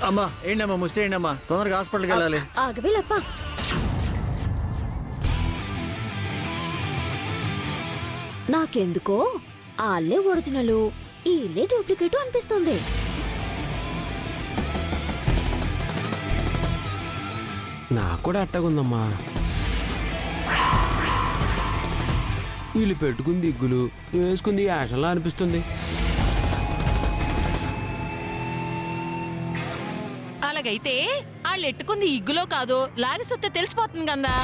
అమ్మా ఏంటమ్మా ముష్టి ఏంటమ్మా, తొందరగా హాస్పిటల్కి వెళ్ళాలి. ఆగవేలప్ప. నాకెందుకో ఆ అల్లే ఒరిజినల్, ఈ ఇల్లే డూప్లికేట్ అనిపిస్తుంది. నాకు కూడా అట్టగుందమ్మా. వీళ్ళు పెట్టుకుంది ఇగ్గులు, వేసుకుంది యాషన్లా అనిపిస్తుంది. అలాగైతే వాళ్ళు ఎట్టుకుంది ఇగ్గులో కాదు, లాగి సొత్తే తెలిసిపోతుంది కదా.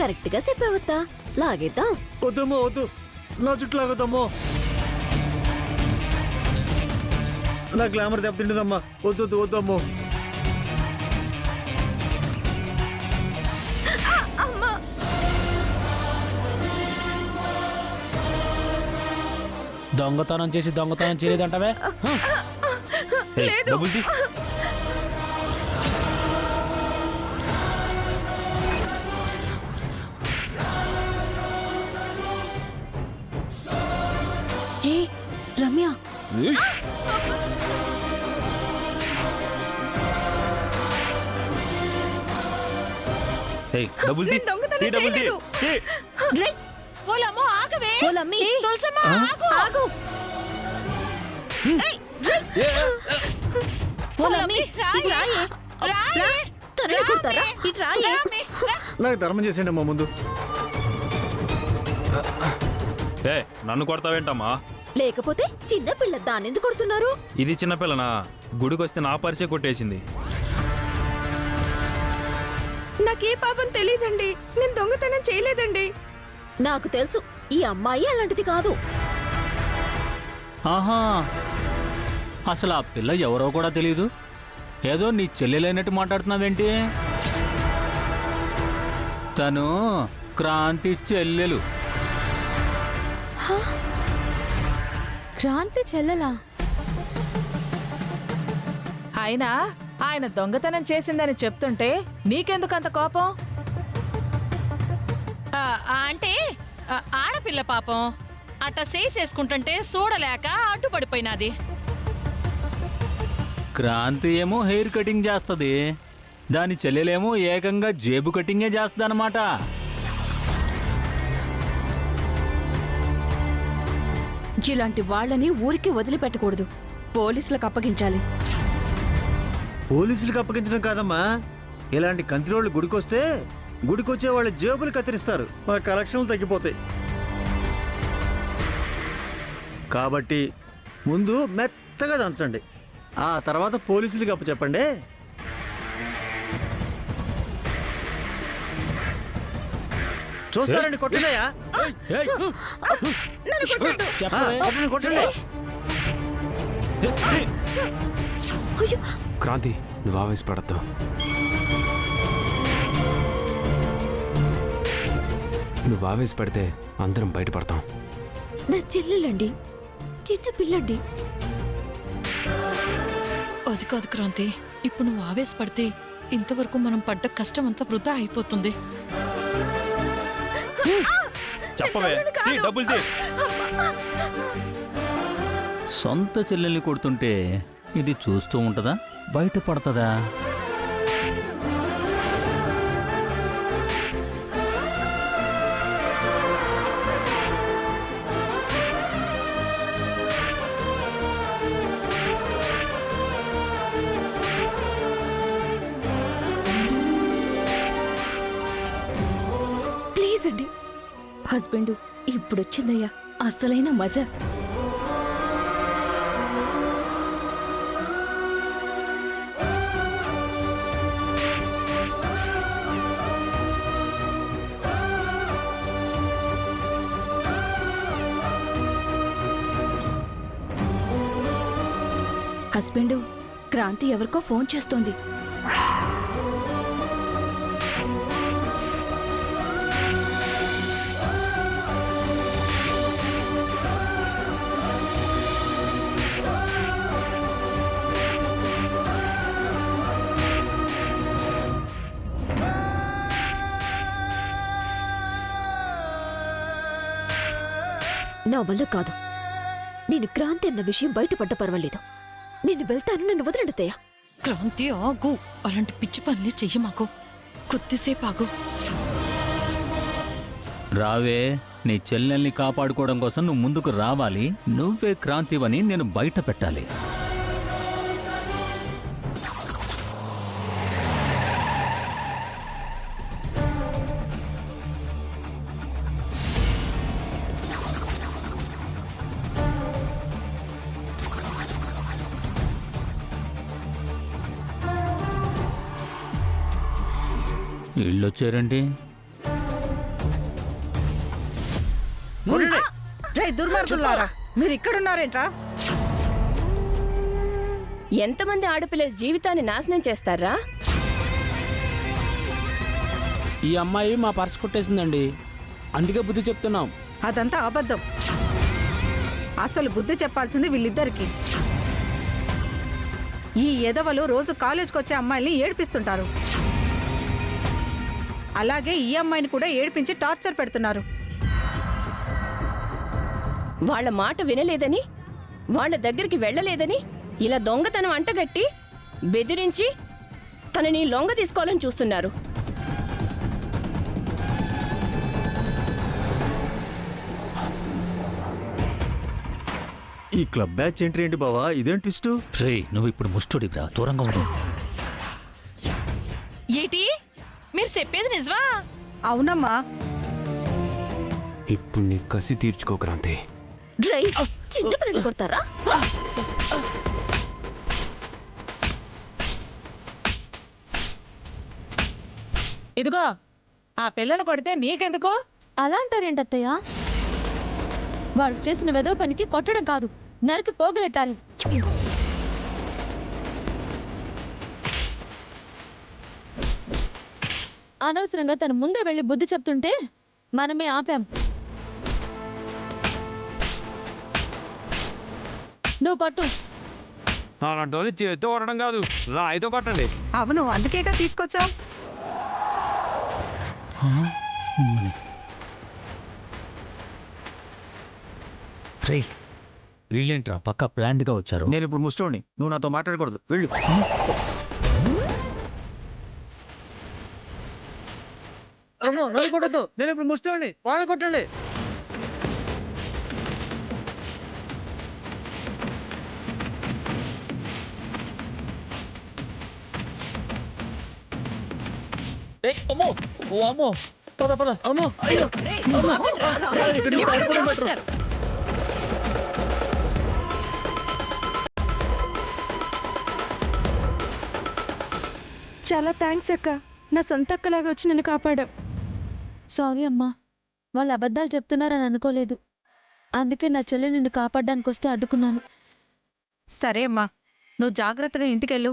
కరెక్ట్ గా చెప్పావత్తా, లాగేద్దాం. వద్దమ్మో వద్దు, నా చుట్టూ లాగొద్దమ్మో, నా గ్లామర్ దెబ్బతింటుందమ్మా. వద్దు వద్దు వద్దమ్మో. దొంగతనం చేసి దొంగతనం చేయలేదంటవే. రమ్య, పోలమ్మో ఆగవే. తులసమ్మ ఆగు. ఆగు. పోలమ్మి రాయే. తనని కొడతారా? ఇటు రాయే. నాకు ధర్మం చేసేయండి అమ్మా ముందు. నన్ను కొడతావేంటమ్మా? లేకపోతే చిన్న పిల్ల, దాన్నెందుకు కొడుతున్నారు? ఇది చిన్నపిల్లనా? గుడికొస్తే నా పరిచయ కొట్టేసింది. నాకే పాపం తెలియదండి, నేను దొంగతనం చేయలేదండి. నాకు తెలుసు, ఈ అమ్మాయి అలాంటిది కాదు. ఆహా, అసలు ఆ పిల్ల ఎవరో కూడా తెలీదు. ఏదో నీ చెల్లెలైనట్టు మాట్లాడుతున్నావేంటి? తను క్రాంతి చెల్లెలు. క్రాంతి చెల్లెలా? ఆయన దొంగతనం చేసిందని చెప్తుంటే నీకెందుకంత కోపం? అంటే ఆడపిల్ల పాపం అట్ట చేసేసుకుంటుంటే చూడలేక అడ్డుపడిపోయినది. క్రాంతి ఏమో హెయిర్ కటింగ్ చేస్తుంది, దాని చెల్లెలేమో ఏకంగా జేబు కటింగే చేస్తుందన్నమాట. ఇలాంటి వాళ్ళని ఊరికి వదిలిపెట్టకూడదు, పోలీసులకు అప్పగించాలి. పోలీసులకు అప్పగించడం కాదమ్మా, ఇలాంటి కంత్రిరోళ్ళు గుడికొస్తే గుడికొచ్చే వాళ్ళ జేబులు కత్తిరిస్తారు, మా కలెక్షన్లు తగ్గిపోతాయి. కాబట్టి ముందు మెత్తగా దంచండి, ఆ తర్వాత పోలీసులకి అప్పచెప్పండి. చూస్తారండి, కొట్టినాయా? కొట్టండి. క్రాంతి, నువ్వు ఆవేశపడద్దు. నువ్వు ఆవేశపడితే అందరం బయటపడతాం. నా చెల్లెలండి, చిన్న పిల్లండి. అది కాదు క్రాంతి, ఇప్పుడు నువ్వు ఆవేశపడితే ఇంతవరకు మనం పడ్డ కష్టం అంతా వృధా అయిపోతుంది. చెప్పవే, డబ్బులు తీ. సొంత చెల్లెల్ని కొడుతుంటే ఇది చూస్తూ ఉంటదా, బయటపడతదా? ప్లీజ్ అండి. హస్బెండ్, ఇప్పుడొచ్చిందయ్యా అసలైన మజా. హస్బెండ్, క్రాంతి ఎవరికో ఫోన్ చేస్తోంది. నా వల్ల కాదు. నేను క్రాంతి అన్న విషయం బయటపడ్డ పర్వాలేదు. నేను వెళ్తాను, నన్ను వదలండి అత్తయ్య. క్రాంతి ఆగు, అలాంటి పిచ్చి పనులు చెయ్యి మాకు. కొద్దిసేపు ఆగు. రావే, నీ చెల్లెల్ని కాపాడుకోవడం కోసం నువ్వు ముందుకు రావాలి. నువ్వే క్రాంతివని నేను బయట పెట్టాలి. ఇళ్ళొచ్చారండి. రే దుర్మార్గులారా, మీరు ఇక్కడున్నారేంట్రా? ఎంతమంది ఆడపిల్లల జీవితాన్ని నాశనం చేస్తారా? ఈ అమ్మాయి మా పర్స్ కొట్టేసిందండి, అందుకే బుద్ధి చెప్తున్నాం. అదంతా అబద్ధం. అసలు బుద్ధి చెప్పాల్సింది వీళ్ళిద్దరికి. ఈ ఎదవలు రోజు కాలేజ్కి వచ్చే అమ్మాయిల్ని ఏడిపిస్తుంటారు. అలాగే ఈ అమ్మాయిని కూడా ఏడిపించి టార్చర్ పెడుతున్నారు. వాళ్ళ మాట వినలేదని, వాళ్ళ దగ్గరికి వెళ్ళలేదని ఇలా దొంగతనం అంటగట్టి బెదిరించి తనని లొంగ తీసుకోవాలని చూస్తున్నారు. ఈ క్లబ్ బ్యాచ్ ఎంట్రీ ఏంటి బావా? ఇదేం ట్విస్ట్? రే, నువ్వు ఇప్పుడు ముష్టుడివిరా, దూరంగా ఉండు. ఏంటి మీరు చెప్పేది నిజమా? అవునమ్మా. ఇప్పుడు నీ కసి తీర్చుకో క్రాంతి. డ్రై చిన్న పిల్లలు కొడతారా? ఇదిగో, ఆ పిల్లను కొడితే నీకెందుకు? అలా అంటారేంటత్తయ్య? వాడు చేసిన వెదవ పనికి కొట్టడం కాదు, నరికి పోగలెట్టాలి. అనవసరంగా తన ముందే వెళ్ళి బుద్ధి చెప్తుంటే మనమే ఆపాం. నువ్వు కొట్టు. అలాంటి చేతితో కొట్టడం కాదు, రాయితో కొట్టండి. అవును, అందుకేగా తీసుకొచ్చావు. రే, వీళ్ళేంట్రా పక్క ప్లాంట్గా వచ్చారు. నేను ఇప్పుడు ముష్టోని, నువ్వు నాతో మాట్లాడకూడదు. వెళ్ళు. నన్ను కొట్టద్దు, నేను ఇప్పుడు ముష్టోని, వాళ్ళని కొట్టండి. అమ్మో, ఓ అమ్మో, పద పద. అమ్మో, అయ్యో, అమ్మో. ఇక్కడ నుంచి పారిపోవడం better. చాలా థ్యాంక్స్ అక్క, నా సొంత అక్కలాగా వచ్చి నన్ను కాపాడావు. సారీ అమ్మా, వాళ్ళు అబద్ధాలు చెప్తున్నారని అనుకోలేదు. అందుకే నా చెల్లి నిన్ను కాపాడడానికి వస్తే అడ్డుకున్నాను. సరే అమ్మా, నువ్వు జాగ్రత్తగా ఇంటికెళ్ళు.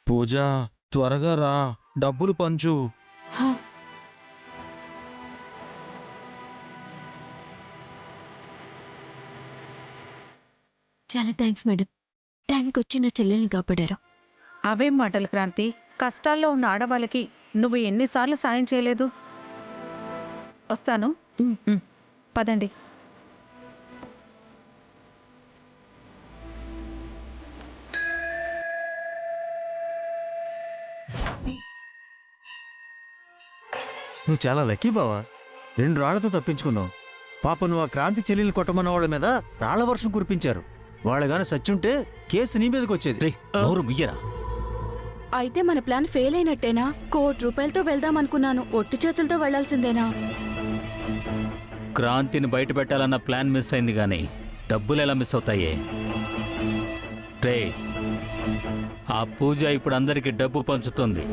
పూజ, త్వరగా రా, డబ్బులు పంచు. చాలా థ్యాంక్స్ మేడం, టైంకి వచ్చి నా చెల్లెల్ని కాపాడారు. అవేం మాటలు క్రాంతి, కష్టాల్లో ఉన్న ఆడవాళ్ళకి నువ్వు ఎన్నిసార్లు సాయం చేయలేదు. వస్తాను. పదండి. నువ్వు చాలా లక్కీ బావా, 2 రాళ్లతో తప్పించుకున్నావు. పాప నువ్వు ఆ క్రాంతి చెల్లెల్ని కొట్టమన్న వాళ్ళ మీద రాళ్ల వర్షం కురిపించారు. వాళ్ళగానే సచ్చుంటే కేసు నీ మీదకి వచ్చేది. రే, నోరు ముయ్యరా. అయితే మన ప్లాన్ ఫెయిల్ అయినట్టేనా? ₹1,00,00,000తో వెళ్దాం అనుకున్నాను, ఒట్టి చేతులతో వెళ్లాల్సిందేనా? క్రాంతిని బయట పెట్టాలన్న ప్లాన్ మిస్ అయింది, కానీ డబ్బులు ఎలా మిస్ అవుతాయే? రే, ఆ పూజ ఇప్పుడు అందరికీ డబ్బు పంచుతుంది.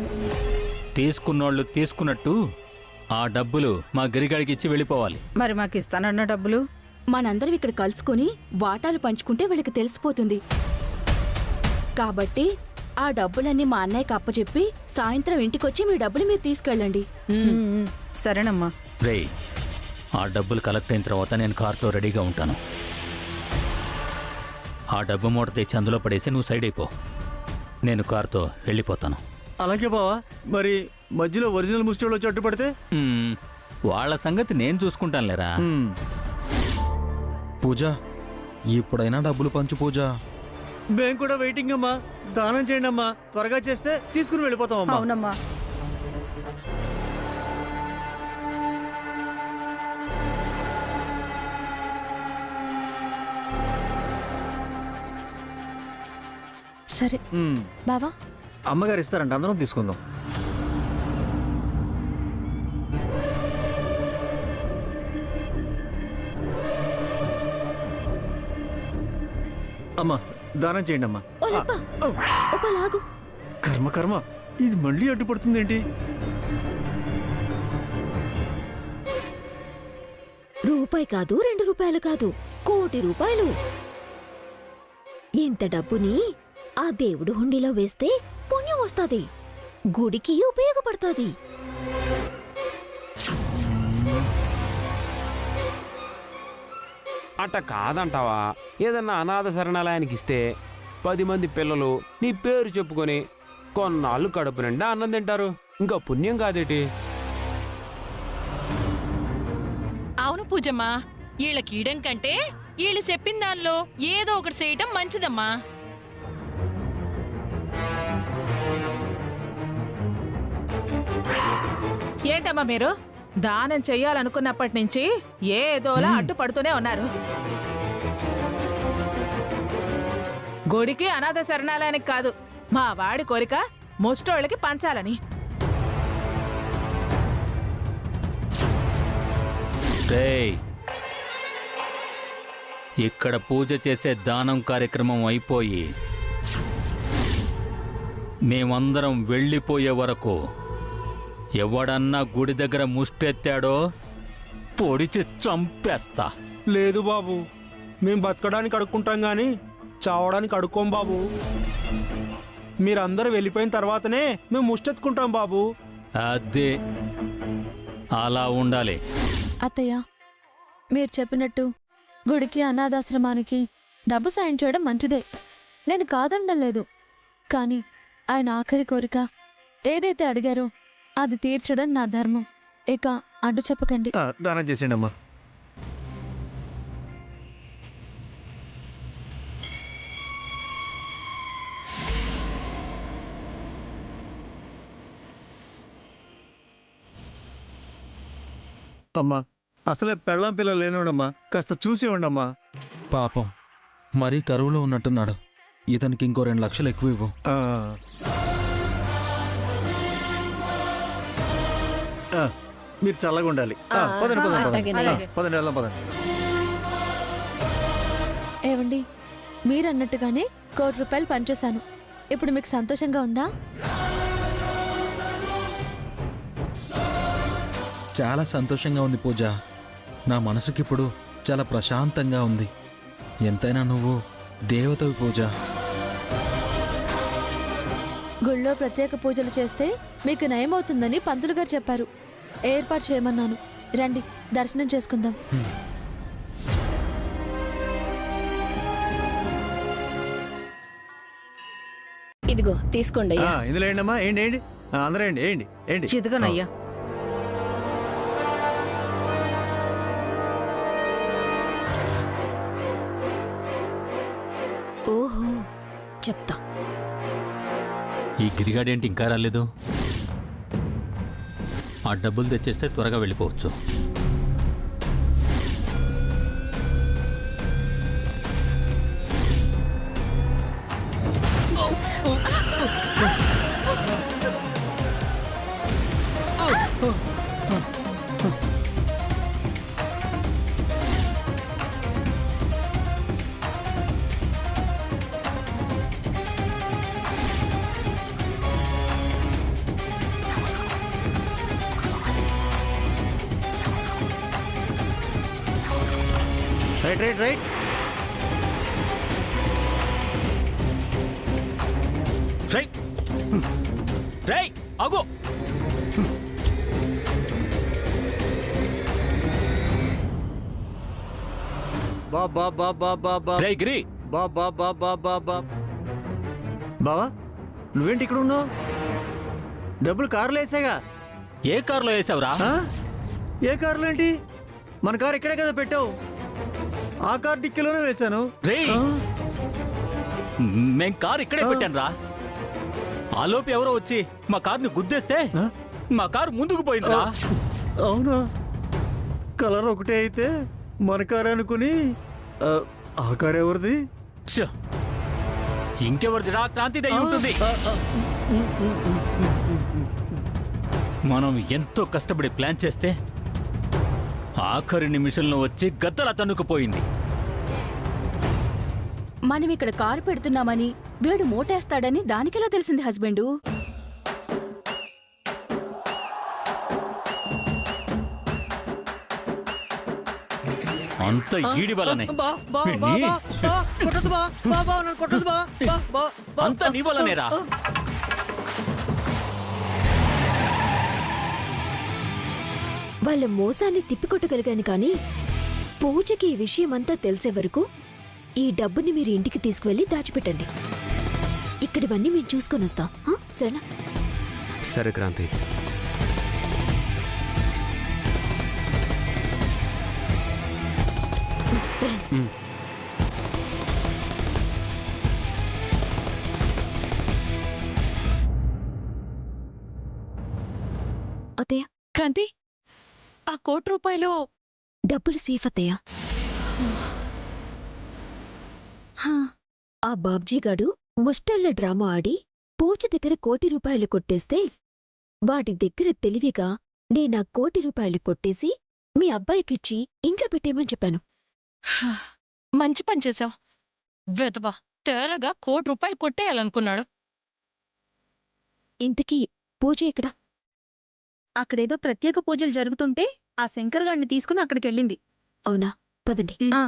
తీసుకున్నోళ్ళు తీసుకున్నట్టు ఆ డబ్బులు మా గిరిగాడికి ఇచ్చి వెళ్ళిపోవాలి. మరి మాకు ఇస్తానన్న డబ్బులు? మనందరం ఇక్కడ కలుసుకుని వాటాలు పంచుకుంటే వీళ్ళకి తెలిసిపోతుంది. కాబట్టి ఆ డబ్బులన్నీ మా అన్నయ్యకి అప్పచెప్పి సాయంత్రం ఇంటికొచ్చి మీ డబ్బులు మీరు తీసుకెళ్ళండి. సరేనమ్మా. రే, ఆ డబ్బులు కలెక్ట్ అయిన తర్వాత నేను కార్తో రెడీగా ఉంటాను. ఆ డబ్బు మూట తెచ్చి అందులో పడేసి నువ్వు సైడ్ అయిపో. నేను కారుతో వెళ్ళిపోతాను. అలాగే బావా. మరి మధ్యలో ఒరిజినల్ ముస్టోళ్ళు వచ్చి అడ్డుపడితే? మ్మ్, వాళ్ళ సంగతి నేను చూసుకుంటానులేరా. పూజ ఇప్పుడైనా డబ్బులు పంచు పూజ. మేము కూడా వెయిటింగ్ అమ్మా. దానం చేయండి అమ్మా. త్వరగా చేస్తే తీసుకుని వెళ్ళిపోతాం అమ్మా. అవునమ్మా. సరే బావా. అమ్మగారు ఇస్తారంట, అందరం తీసుకుందాం. అమ్మా దానం చేయండి అమ్మా. లాగు. కర్మ కర్మ, ఇది మళ్ళీ అడ్డుపడుతుందేంటి? రూపాయి కాదు, 2 రూపాయలు కాదు, 1 కోటి రూపాయలు. ఇంత డబ్బుని ఆ దేవుడు హుండీలో వేస్తే పుణ్యం వస్తుంది, గుడికి ఉపయోగపడుతుంది. అట్ట కాదంటావా? ఏదన్నా అనాథ శరణాలయానికి ఇస్తే 10 మంది పిల్లలు నీ పేరు చెప్పుకొని కొన్నాళ్ళు కడుపు నిండా అన్నం తింటారు. ఇంకా పుణ్యం కాదేటి? అవును పూజమ్మా, వీళ్ళకి ఇయడం కంటే వీళ్ళు చెప్పిన దానిలో ఏదో ఒకటి చేయటం మంచిదమ్మా. ఏంటమ్మా మీరు దానం చెయ్యాలనుకున్నప్పటి నుంచి ఏదోలా అడ్డుపడుతూనే ఉన్నారు. గుడికి అనాథ శరణాలయానికి కాదు, మా వాడి కోరిక ముష్టోళ్ళకి పంచాలని. రేయ్, ఇక్కడ పూజ చేసే దానం కార్యక్రమం అయిపోయి మేమందరం వెళ్ళిపోయే వరకు ఎవడన్నా గుడి దగ్గర ముష్టెత్తాడో పొడిచి చంపేస్తా. లేదు బాబు, మేం బతకడానికి అడుక్కుంటాం గాని చావడానికి అడుక్కోం బాబు. మీరందరూ వెళ్ళిపోయిన తర్వాతనే మేము ముష్టెత్తుకుంటాం బాబు. అదే అలా ఉండాలి. అత్తయ్య, మీరు చెప్పినట్టు గుడికి అనాథాశ్రమానికి డబ్బు సాయం చేయడం మంచిదే, నేను కాదనడం లేదు. కానీ ఆయన ఆఖరి కోరిక ఏదైతే అడిగారో అది తీర్చడం నా ధర్మం. ఇక అడ్డు చెప్పకండి. దానం చేసేయండి అమ్మా. అమ్మా అసలే పెళ్ళాం పిల్లలు లేనివాడమ్మా, కాస్త చూసి ఇవ్వండమ్మా. పాపం మరీ కరువులో ఉన్నట్టున్నాడు. ఇతనికి ఇంకో 2 లక్షలు ఎక్కువ ఇవ్వు. మీరు చల్లగా ఉండాలి. పదండి పదండి పదండి పదండి వెళ్దాం పదండి. ఏవండి, మీరన్నట్టుగానే 1 కోటి రూపాయలు పనిచేశాను. ఇప్పుడు మీకు సంతోషంగా ఉందా? చాలా సంతోషంగా ఉంది పూజ. నా మనసుకిప్పుడు చాలా ప్రశాంతంగా ఉంది. ఎంతైనా నువ్వు దేవతవి పూజ. గుళ్ళో ప్రత్యేక పూజలు చేస్తే మీకు నయమవుతుందని పంతులు గారు చెప్పారు. ఏర్పాటు చేయమన్నాను. రండి, దర్శనం చేసుకుందాం. ఇదిగో తీసుకోండి. ఇందులో ఏంటమ్మా? ఏంటి ఏంటి అందరూ ఏంటి ఏంటి ఏంటి? చిదుగనయ్యా. ఓహో, చెప్తా. ఈ గిరిగాడేంటి ఇంకా రాలేదు? ఆ డబ్బులు తెచ్చేస్తే త్వరగా వెళ్ళిపోవచ్చు. Right right right. ఆగు. బాబా గిరి, బాబా బాబా బాబా బావా నువ్వేంటి ఇక్కడ ఉన్నావు? డబ్బులు కారులో వేసాగా. ఏ కారులో వేసావురా? ఆ? ఏ కారులో ఏంటి? మన కారు ఇక్కడే కదా పెట్టావు. ఆ కారు డిక్కీలోనే వేశాను. రేయ్! ఆ? మేం కారు ఇక్కడే పెట్టాను రా. ఆలోపు ఎవరో వచ్చి మా కారుని గుద్దేస్తే ఆ? మా కారు ముందుకు పోయిందిరా. అవునా? కలర్ ఒకటే అయితే మన కారు అనుకుని ఆ కారు ఎవరిది? ఛ! ఇంకెవరిదిరా? క్రాంతిది అయి ఉంటుంది. మనం ఎంతో కష్టపడి ప్లాన్ చేస్తే ఆఖరి నిమిషంలో వచ్చి గద్దలా తన్నుకుపోయింది. మనం ఇక్కడ కారు పెడుతున్నామని వీడు మూటేస్తాడని దానికెలా తెలిసింది హస్బెండు? అంత ఈడి వల్లనే. బా, బా, బా, పిన్ని. బా, బా, కొట్టొద్దు బా, బా, బా, నన్ను కొట్టొద్దు బా, బా, బా, బా. అంతా నీ వల్లనేరా. వాళ్ళ మోసాన్ని తిప్పికొట్టగలిగాను కానీ పూజకి ఈ విషయమంతా తెలిసే వరకు ఈ డబ్బుని మీరు ఇంటికి తీసుకువెళ్ళి దాచిపెట్టండి. ఇక్కడివన్నీ మేము చూసుకొని వస్తాం. సరేనా? సరే క్రాంతి. వెళ్ళండి. అత్తయ్య, క్రాంతి, ఆ ₹1,00,00,000 డబ్బులు సేఫ్ అత్తయ్య. ఆ బాబ్జీ గాడు ముష్టళ్ళ డ్రామా ఆడి పూజ దగ్గర ₹1,00,00,000 కొట్టేస్తే వాడి దగ్గర తెలివిగా నేనా ₹1,00,00,000 కొట్టేసి మీ అబ్బాయికిచ్చి ఇంట్లో పెట్టేయమని చెప్పాను. మంచి పని చేశావు. వెధవా తేరగా ₹1,00,00,000 కొట్టేయాలనుకున్నాడు. ఇంతకీ పూజ ఎక్కడ? అక్కడేదో ప్రత్యేక పూజలు జరుగుతుంటే ఆ శంకర్ గారిని తీసుకుని అక్కడికి వెళ్ళింది. అవునా? పదండి. ఆ.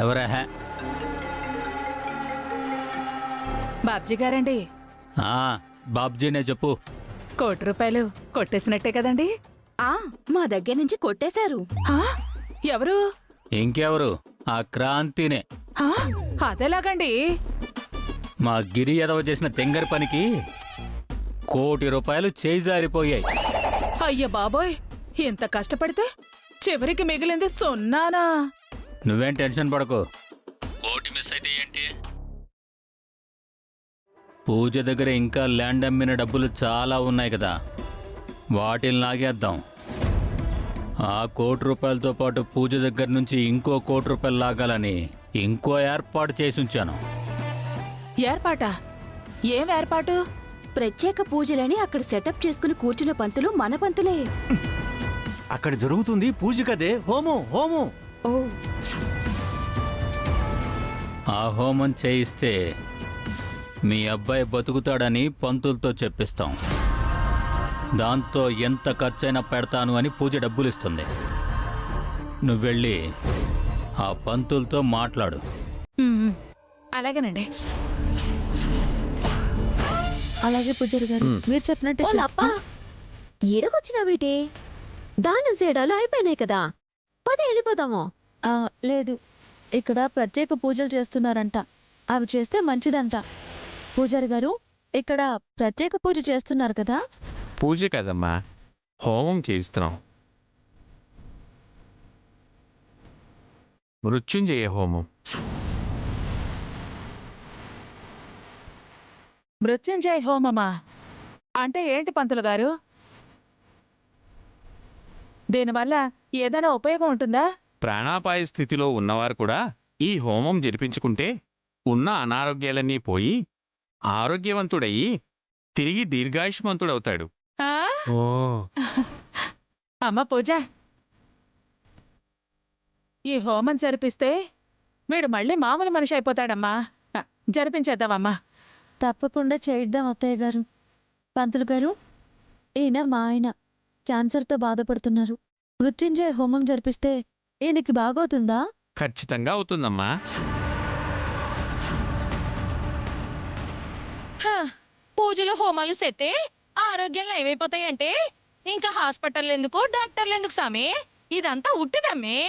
ఎవరా? బాబ్జీ గారండి, బాబ్జీనే చెప్పు. ₹1,00,00,000 కొట్టేసినట్టే కదండి? మా దగ్గర నుంచి కొట్టేశారు. ఆ? ఎవరు? ఇంకెవరు? ఆ క్రాంతినే. ఆ? అదెలాగండి? మా గిరి ఎదవ చేసిన తెంగరి పనికి ₹1,00,00,000 చేయి జారిపోయాయి. అయ్య బాబోయ్, ఇంత కష్టపడితే చివరికి మిగిలింది సున్నానా? నువ్వేం టెన్షన్ పడకు. కోటి మిస్ అయితే ఏంటి? పూజ దగ్గర ఇంకా ల్యాండ్ అమ్మిన డబ్బులు చాలా ఉన్నాయి కదా, వాటిని లాగేద్దాం. ఆ ₹1,00,00,000తో పాటు పూజ దగ్గర నుంచి ఇంకో ₹1,00,00,000 లాగాలని ఇంకో ఏర్పాటు చేసి ఉంచాను. ఏర్పాటా? ఏం ఏర్పాటు? ప్రత్యేక పూజలని అక్కడ సెటప్ చేసుకుని కూర్చున్న పంతులు మన పంతులే. అక్కడ జరుగుతుంది పూజ కదే, హోమం హోమం. ఓ, ఆ హోమం చేయిస్తే మీ అబ్బాయి బతుకుతాడని పంతులతో చెప్పిస్తాం. దాంతో ఎంత ఖర్చైనా పెడతాను అని పూజ డబ్బులు ఇస్తుంది. నువ్వెళ్ళి ఆ పంతులతో మాట్లాడు. అలాగేనండి. అలాగే పూజారి గారు, మీరు చెప్పినట్టు ఓలప్పా, ఈడకొచ్చినావేటి? దానం చేయడాలు అయిపోయినాయి కదా, పది వెళ్ళిపోదాము. లేదు, ఇక్కడ ప్రత్యేక పూజలు చేస్తున్నారంట. అవి చేస్తే మంచిదంట. పూజారి గారు, ఇక్కడ ప్రత్యేక పూజ చేస్తున్నారు కదా? పూజ కదమ్మా, హోమం చేయిస్తున్నాం. మృత్యుంజయ హోమం. మృత్యుంజయ హోమమా? అంటే ఏంటి పంతులు గారు? దీనివల్ల ఏదైనా ఉపయోగం ఉంటుందా? ప్రాణాపాయ స్థితిలో ఉన్నవారు కూడా ఈ హోమం జరిపించుకుంటే ఉన్న అనారోగ్యాలన్నీ పోయి ఆరోగ్యవంతుడయ్యి తిరిగి దీర్ఘాయుష్మంతుడవుతాడు. ఆ? ఓ, అమ్మ పూజ, ఈ హోమం జరిపిస్తే వీడు మళ్ళీ మామూలు మనిషి అయిపోతాడమ్మా. జరిపించేద్దామమ్మా. తప్పకుండా చేయిద్దాం అత్తయ్య గారు. పంతులు గారు, ఈయన మా ఆయన క్యాన్సర్తో బాధపడుతున్నారు. మృత్యుంజయ హోమం జరిపిస్తే ఈయనకి బాగవుతుందా? ఖచ్చితంగా అవుతుందమ్మా. హ, పూజలు హోమాలు సెత్తే ఆరోగ్యంలో ఏమైపోతాయంటే ఇంకా హాస్పిటల్ ఎందుకు డాక్టర్లు ఎందుకు సామి? ఇదంతా ఉట్టిదమ్మే.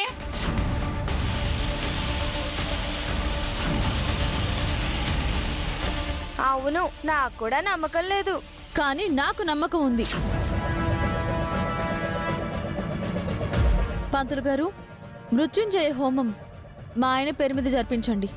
అవును, నాకు కూడా నమ్మకం లేదు, కానీ నాకు నమ్మకం ఉంది. పంతులు గారు, మృత్యుంజయ హోమం మా ఆయన పేరు మీద జరిపించండి.